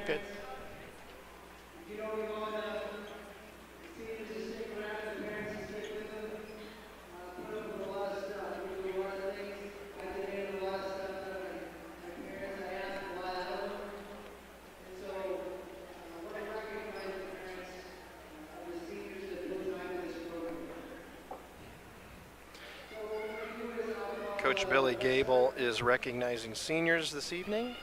You're good. Coach Billy Gable is recognizing seniors this evening.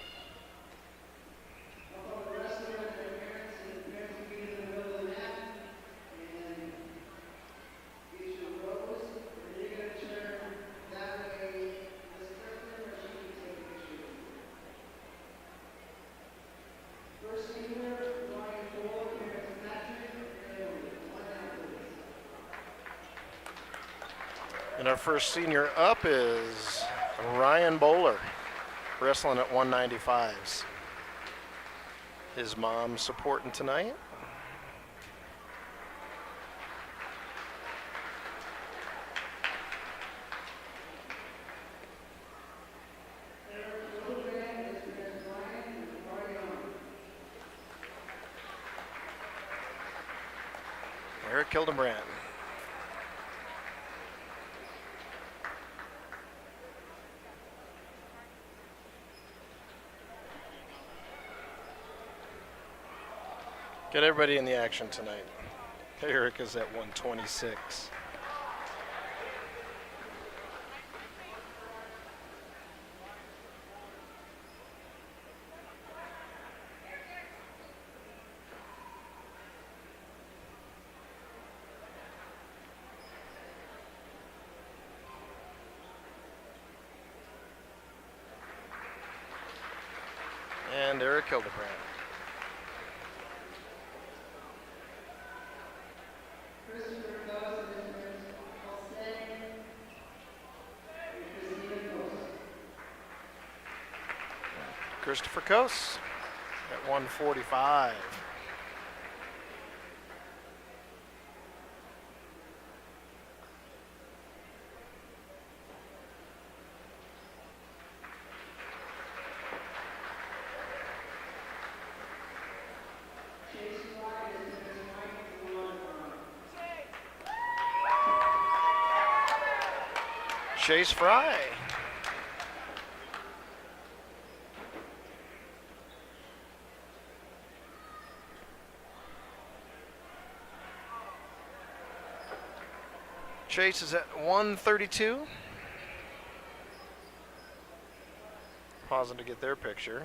And our first senior up is Ryan Bowler, wrestling at 195s. His mom supporting tonight. Eric Hildebrand. Get everybody in the action tonight. Eric is at 126. And Eric Hildebrand. Christopher Coase at 145. Chase Fry. Chase is at 132. Pausing to get their picture.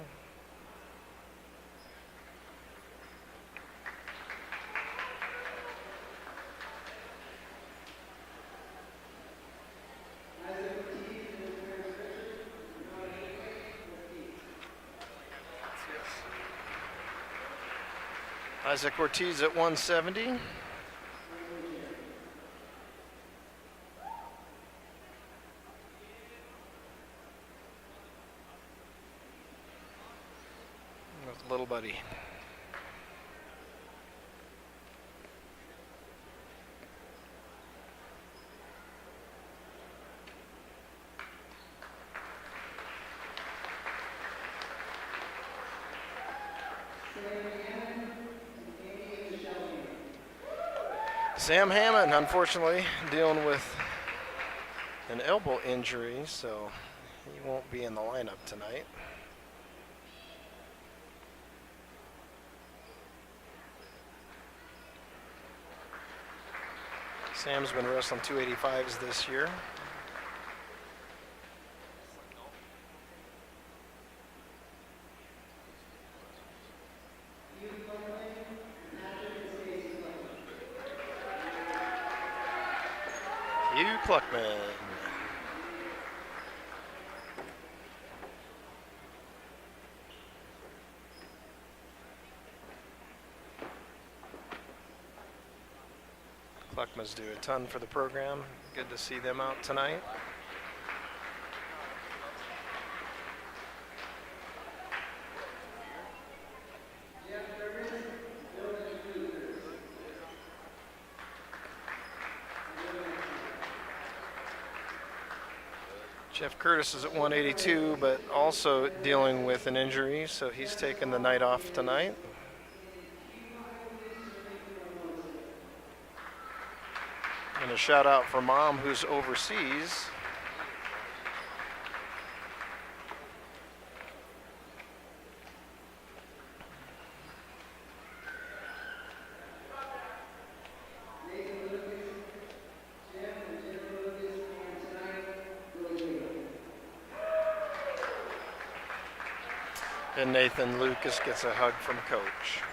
Isaac Ortiz at 170. Little buddy. Sam Hammond, unfortunately, dealing with an elbow injury, so he won't be in the lineup tonight. Sam's been wrestling 285s this year. Hugh Cluckman. Cluckmans do a ton for the program. Good to see them out tonight. Jeff Curtis is at 182, but also dealing with an injury, so he's taking the night off tonight. And a shout out for Mom, who's overseas. And Nathan Lucas gets a hug from Coach.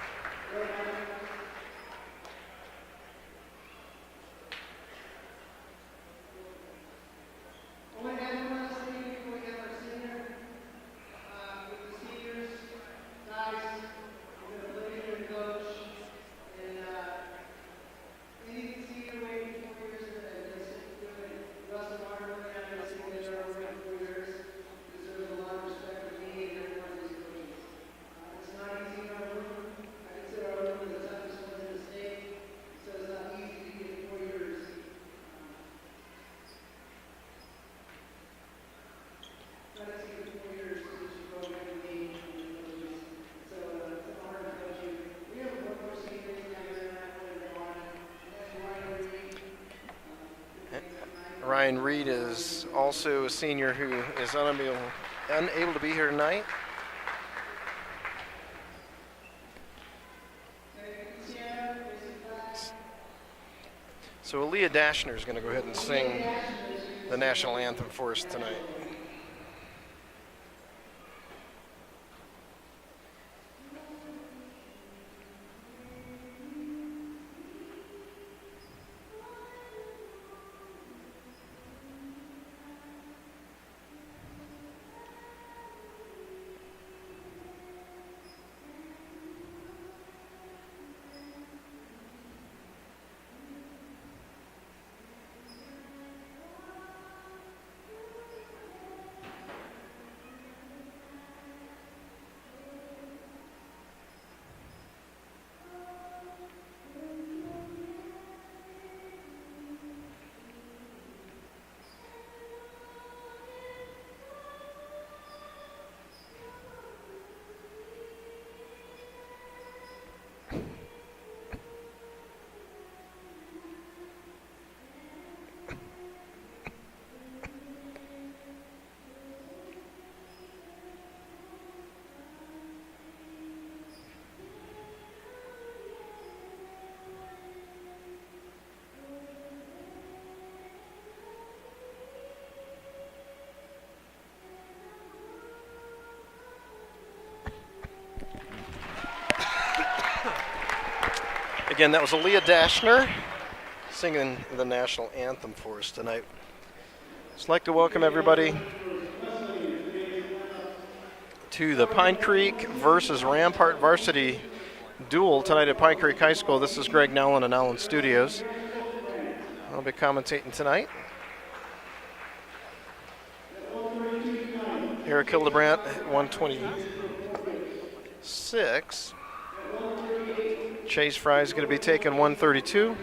Ryan Reed is also a senior who is unable to be here tonight. So Aaliyah Dashner is going to go ahead and sing the national anthem for us tonight. Again, that was Aaliyah Dashner singing the national anthem for us tonight. Just like to welcome everybody to the Pine Creek versus Rampart Varsity duel tonight at Pine Creek High School. This is Greg Nellen and Allen Studios. I'll be commentating tonight. Eric Hildebrandt at 126. Chase Fry is going to be taking 132.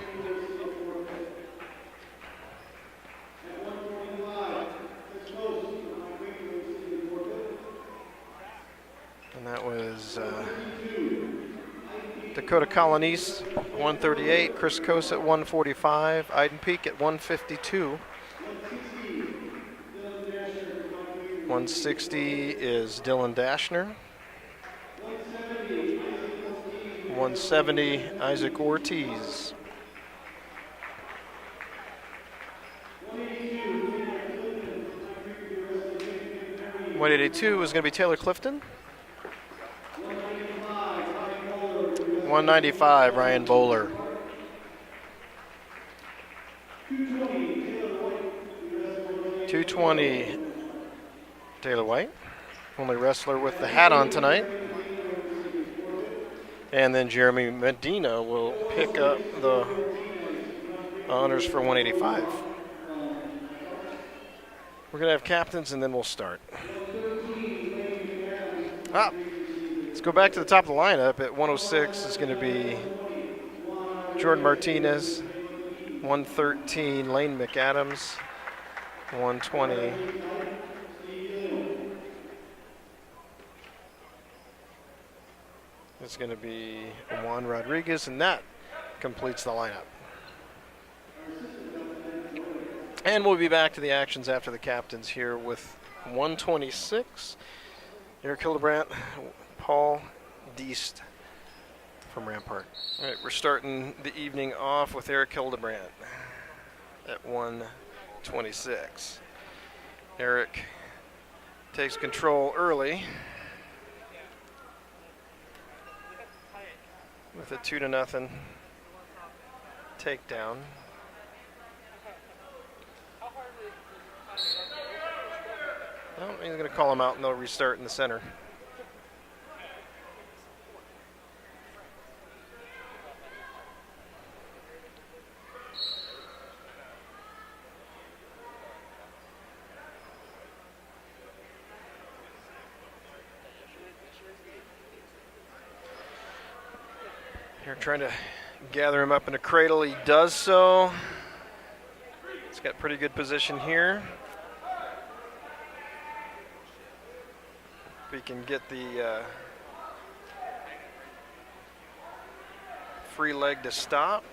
And that was Dakota Colonies, 138. Chris Kos at 145. Iden Peak at 152. 160 is Dylan Dashner. 170, Isaac Ortiz. 182 is going to be Taylor Clifton. 195, Ryan Bowler. 220, Taylor White. Only wrestler with the hat on tonight. And then Jeremy Medina will pick up the honors for 185. We're going to have captains and then we'll start. Let's go back to the top of the lineup. At 106 is going to be Jordan Martinez. 113, Lane McAdams. 120. It's going to be Juan Rodriguez, and that completes the lineup. And we'll be back to the actions after the captains here with 126. Eric Hildebrandt, Paul Deist from Rampart. All right, we're starting the evening off with Eric Hildebrandt at 126. Eric takes control early with a 2-0 takedown. Well, he's going to call him out and they'll restart in the center. Here trying to gather him up in a cradle. He does so. He's got pretty good position here. If he can get the free leg to stop.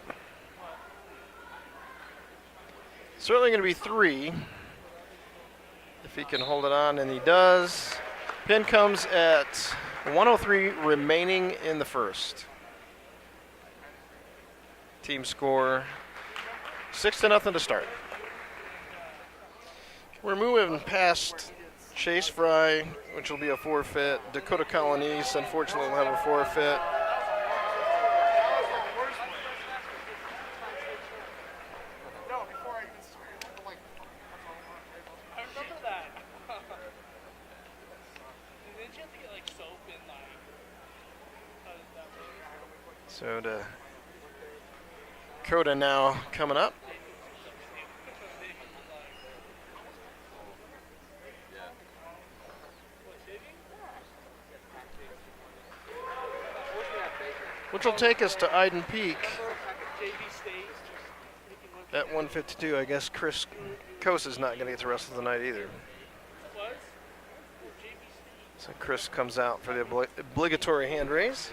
Certainly going to be 3 if he can hold it on, and he does. Pin comes at 103 remaining in the first. Team score 6-0 to start. We're moving past Chase Fry, which will be a forfeit. Dakota Colonies, unfortunately, will have a forfeit. So Dakota now coming up. Which will take us to Iden Peak at 152. I guess Chris Kosa's not going to get the rest of the night either. So Chris comes out for the obligatory hand raise.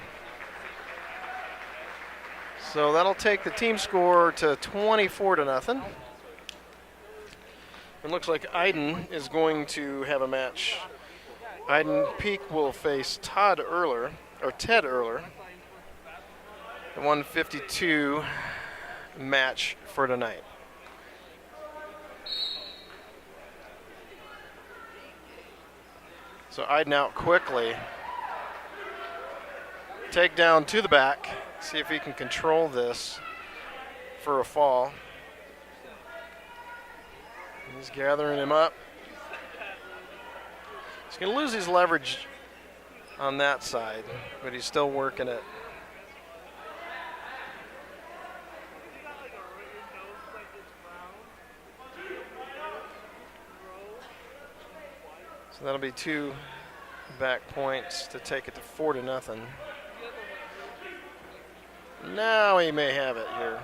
So that'll take the team score to 24-0. It looks like Iden is going to have a match. Iden Peak will face Ted Erler. The 152 match for tonight. So Iden out quickly. Takedown to the back. See if he can control this for a fall. He's gathering him up. He's going to lose his leverage on that side, but he's still working it. So that'll be 2 back points to take it to 4-0. Now he may have it here.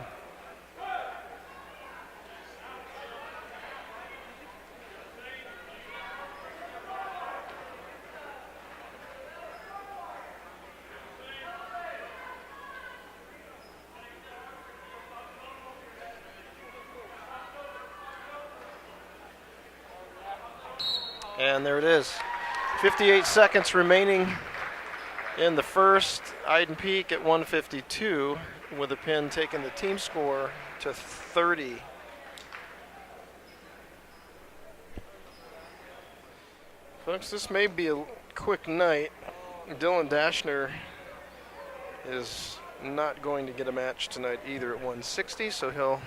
And there it is. 58 seconds remaining in the first. Iden Peak at 152 with a pin taking the team score to 30. Folks, this may be a quick night. Dylan Dashner is not going to get a match tonight either at 160, so he'll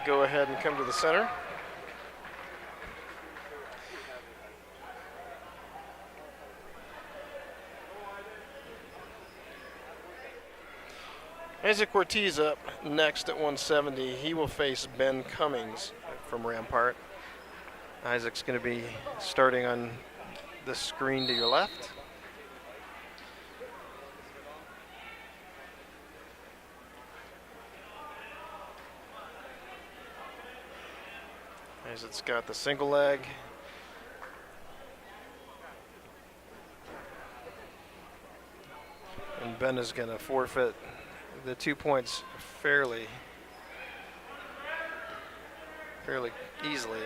go ahead and come to the center. Isaac Ortiz up next at 170. He will face Ben Cummings from Rampart. Isaac's going to be starting on the screen to your left. As it's got the single leg. And Ben is going to forfeit the 2 points fairly easily.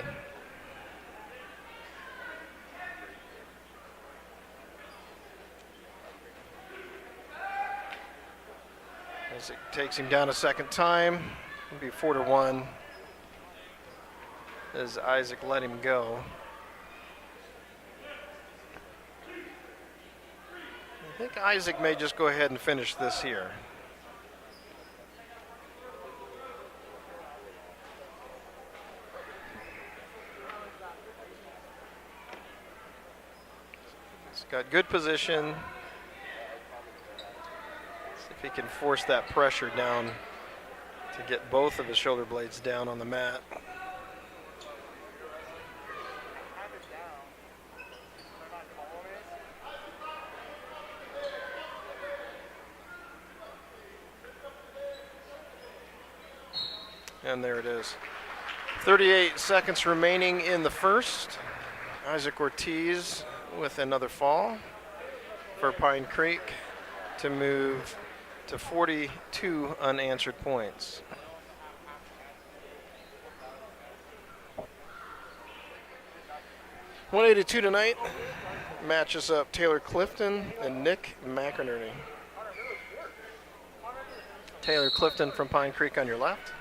As it takes him down a second time, it'll be 4-1 as Isaac let him go. I think Isaac may just go ahead and finish this here. He's got good position. See if he can force that pressure down to get both of his shoulder blades down on the mat. And there it is. 38 seconds remaining in the first. Isaac Ortiz with another fall for Pine Creek to move to 42 unanswered points. .182 tonight matches up Taylor Clifton and Nick McInerney. Taylor Clifton from Pine Creek on your left.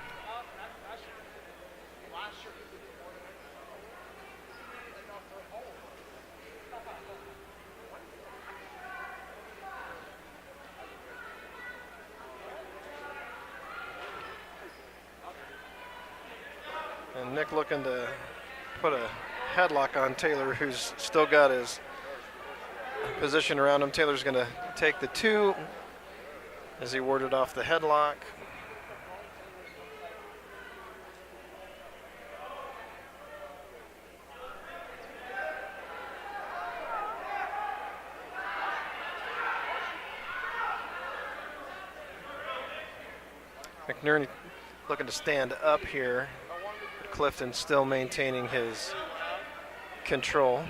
And Nick looking to put a headlock on Taylor, who's still got his position around him. Taylor's going to take the 2 as he warded off the headlock. McNerney looking to stand up here. Clifton still maintaining his control.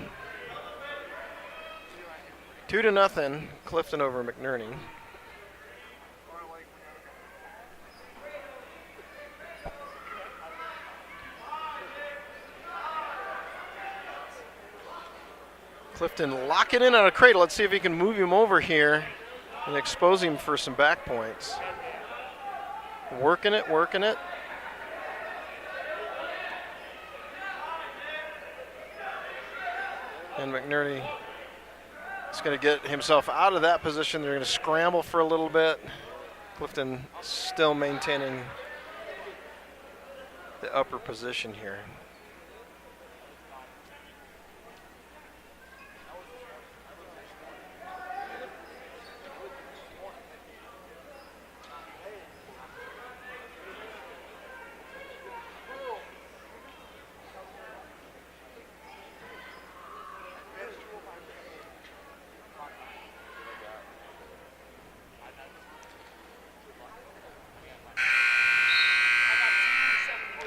2-0, Clifton over McNerney. Clifton locking in on a cradle. Let's see if he can move him over here and expose him for some back points. Working it, working it. And McNerney is going to get himself out of that position. They're going to scramble for a little bit. Clifton still maintaining the upper position here.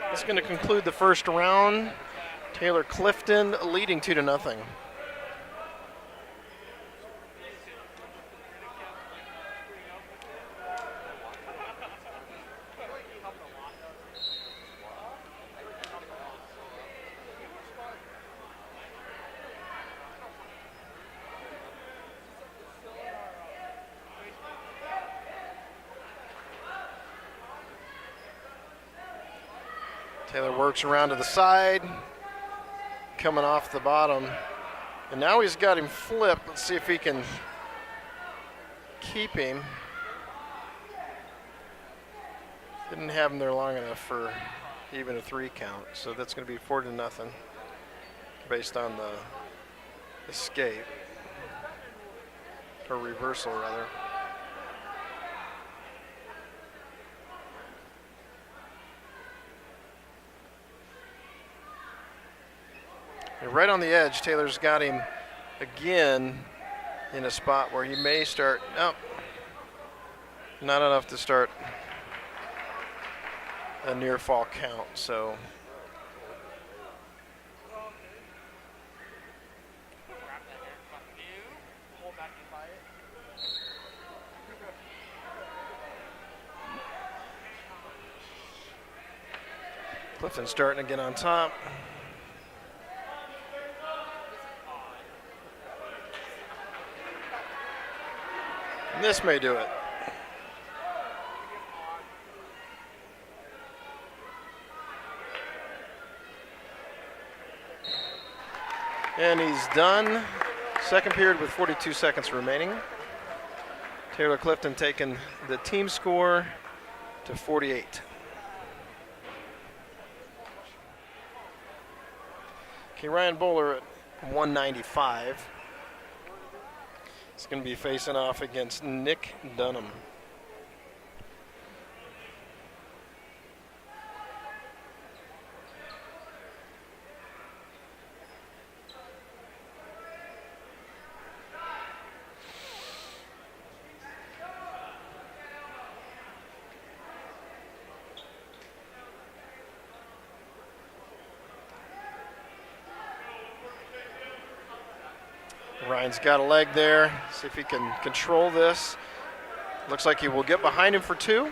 That's going to conclude the first round. Taylor Clifton leading 2-0. Taylor works around to the side, coming off the bottom. And now he's got him flipped. Let's see if he can keep him. Didn't have him there long enough for even a 3 count. So that's going to be 4-0 based on the escape, or reversal rather. And right on the edge, Taylor's got him again in a spot where he may start, nope, not enough to start a near fall count. So Clifton starting to get on top. And this may do it. And he's done. Second period with 42 seconds remaining. Taylor Clifton taking the team score to 48. Okay, Ryan Bowler at 195. He's going to be facing off against Nick Dunham. Ryan's got a leg there. See if he can control this. Looks like he will get behind him for two.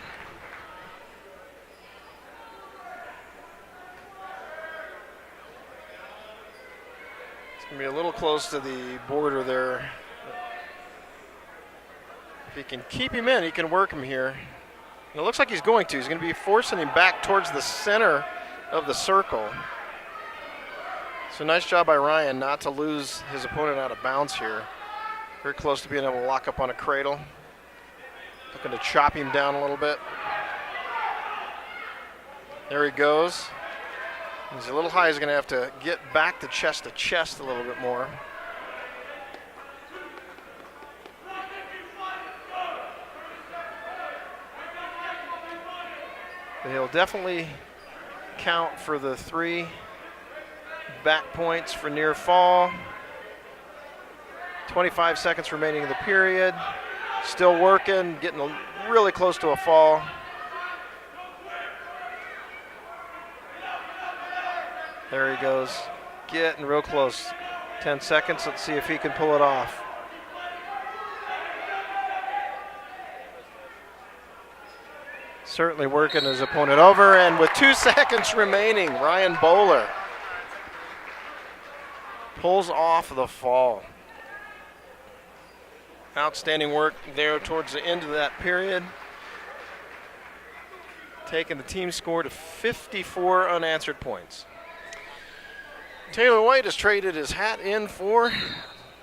It's going to be a little close to the border there. If he can keep him in, he can work him here. And it looks like he's going to. He's going to be forcing him back towards the center of the circle. So nice job by Ryan not to lose his opponent out of bounds here. Very close to being able to lock up on a cradle. Looking to chop him down a little bit. There he goes. He's a little high. He's going to have to get back to chest a little bit more. But he'll definitely count for the 3 back points for near fall. 25 seconds remaining in the period. Still working, getting really close to a fall. There he goes, getting real close. 10 seconds, let's see if he can pull it off. Certainly working his opponent over, and with 2 seconds remaining, Ryan Bowler pulls off the fall. Outstanding work there towards the end of that period. Taking the team score to 54 unanswered points. Taylor White has traded his hat in for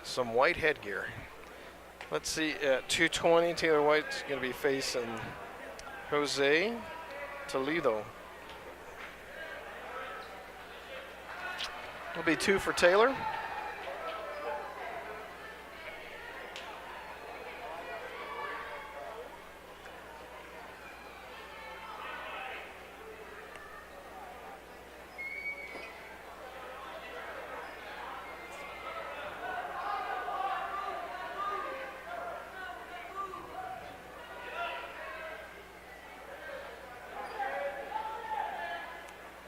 some white headgear. Let's see, at 220, Taylor White's going to be facing Jose Toledo. Will be 2 for Taylor.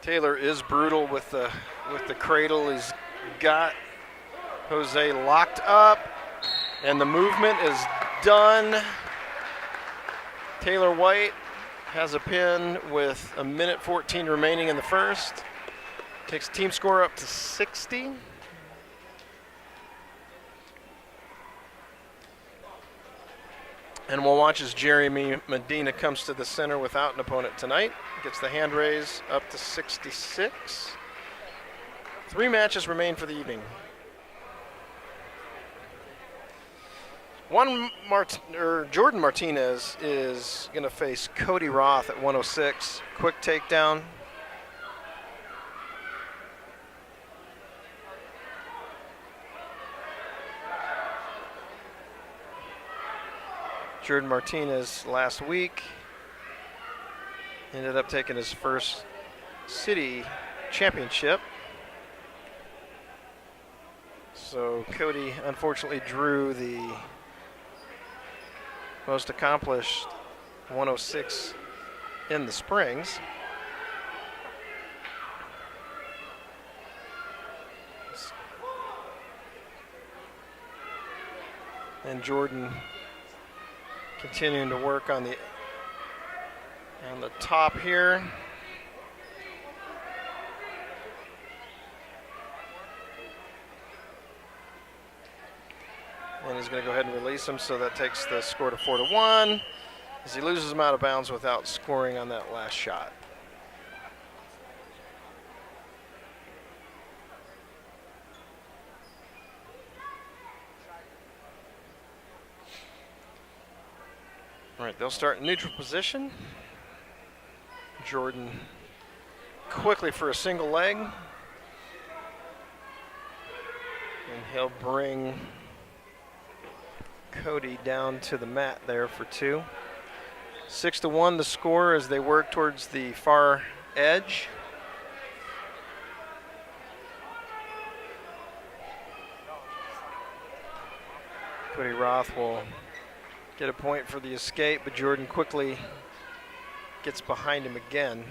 Taylor is brutal with the cradle. He's got Jose locked up, and the movement is done. Taylor White has a pin with 1:14 remaining in the first. Takes team score up to 60. And we'll watch as Jeremy Medina comes to the center without an opponent tonight. Gets the hand raise up to 66. 3 matches remain for the evening. Jordan Martinez is going to face Cody Roth at 106. Quick takedown. Jordan Martinez last week ended up taking his first city championship. So Cody unfortunately drew the most accomplished 106 in the Springs. And Jordan continuing to work on the top here. And he's going to go ahead and release him, so that takes the score to 4-1 as he loses him out of bounds without scoring on that last shot. All right, they'll start in neutral position. Jordan quickly for a single leg. And he'll bring Cody down to the mat there for 2. 6-1 the score as they work towards the far edge. Cody Roth will get a point for the escape, but Jordan quickly gets behind him again.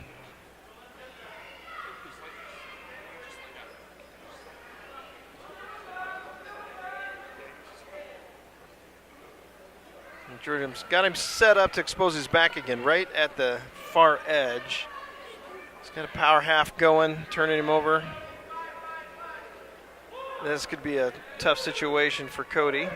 And Jordan's got him set up to expose his back again, right at the far edge. He's got a power half going, turning him over. This could be a tough situation for Cody.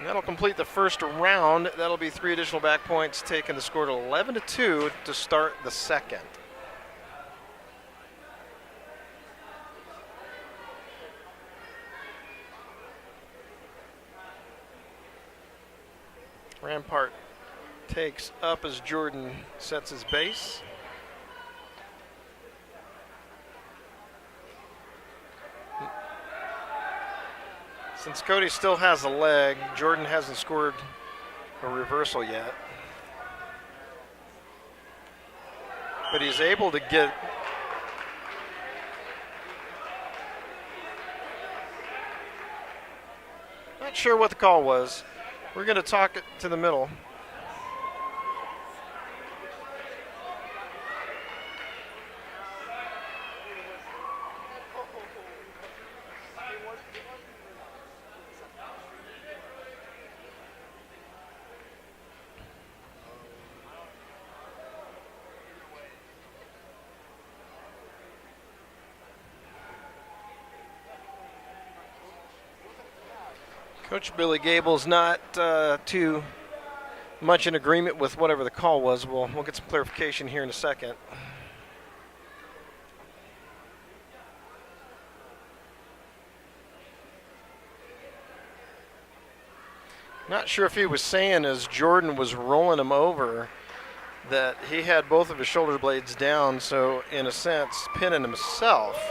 That'll complete the first round. That'll be 3 additional back points, taking the score to 11-2 to start the second. Rampart takes up as Jordan sets his base. Since Cody still has a leg, Jordan hasn't scored a reversal yet. But he's able to get not sure what the call was. We're going to talk it to the middle. Coach Billy Gable's not too much in agreement with whatever the call was. We'll get some clarification here in a second. Not sure if he was saying as Jordan was rolling him over that he had both of his shoulder blades down, so in a sense pinning himself.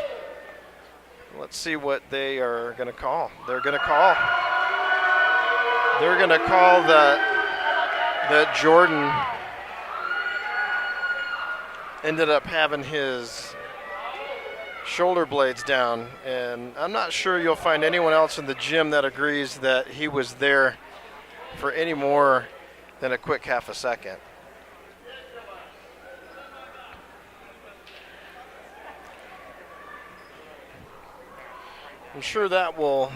Let's see what they are going to call. They're going to call that Jordan ended up having his shoulder blades down, and I'm not sure you'll find anyone else in the gym that agrees that he was there for any more than a quick half a second. I'm sure that will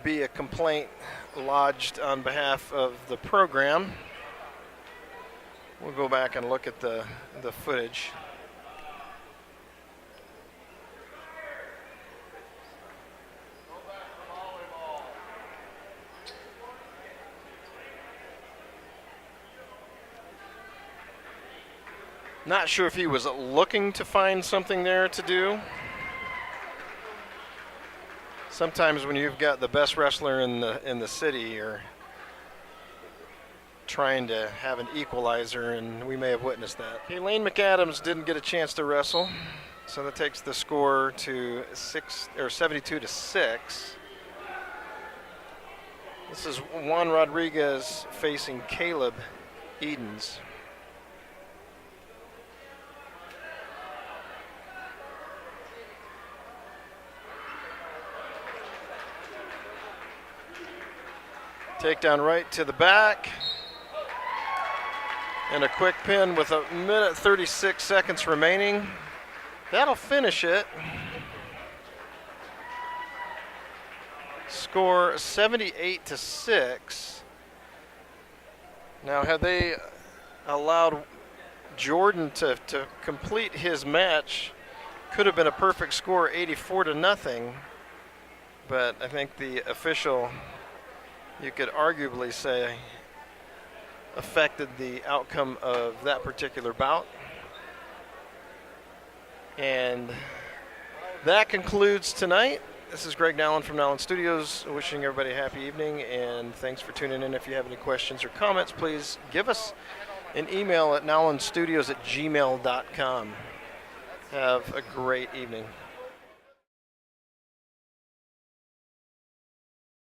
be a complaint lodged on behalf of the program. We'll go back and look at the footage. Not sure if he was looking to find something there to do. Sometimes when you've got the best wrestler in the city, you're trying to have an equalizer, and we may have witnessed that. Okay, Lane McAdams didn't get a chance to wrestle, so that takes the score to 72-6. This is Juan Rodriguez facing Caleb Edens. Takedown right to the back. And a quick pin with 1 minute 36 seconds remaining. That'll finish it. Score 78-6. Now, had they allowed Jordan to complete his match, Could have been a perfect score, 84-0, but I think the official, you could arguably say, affected the outcome of that particular bout. And that concludes tonight. This is Greg Nowlin from Nowlin Studios, wishing everybody a happy evening, and thanks for tuning in. If you have any questions or comments, please give us an email at nowlinstudios@gmail.com. Have a great evening.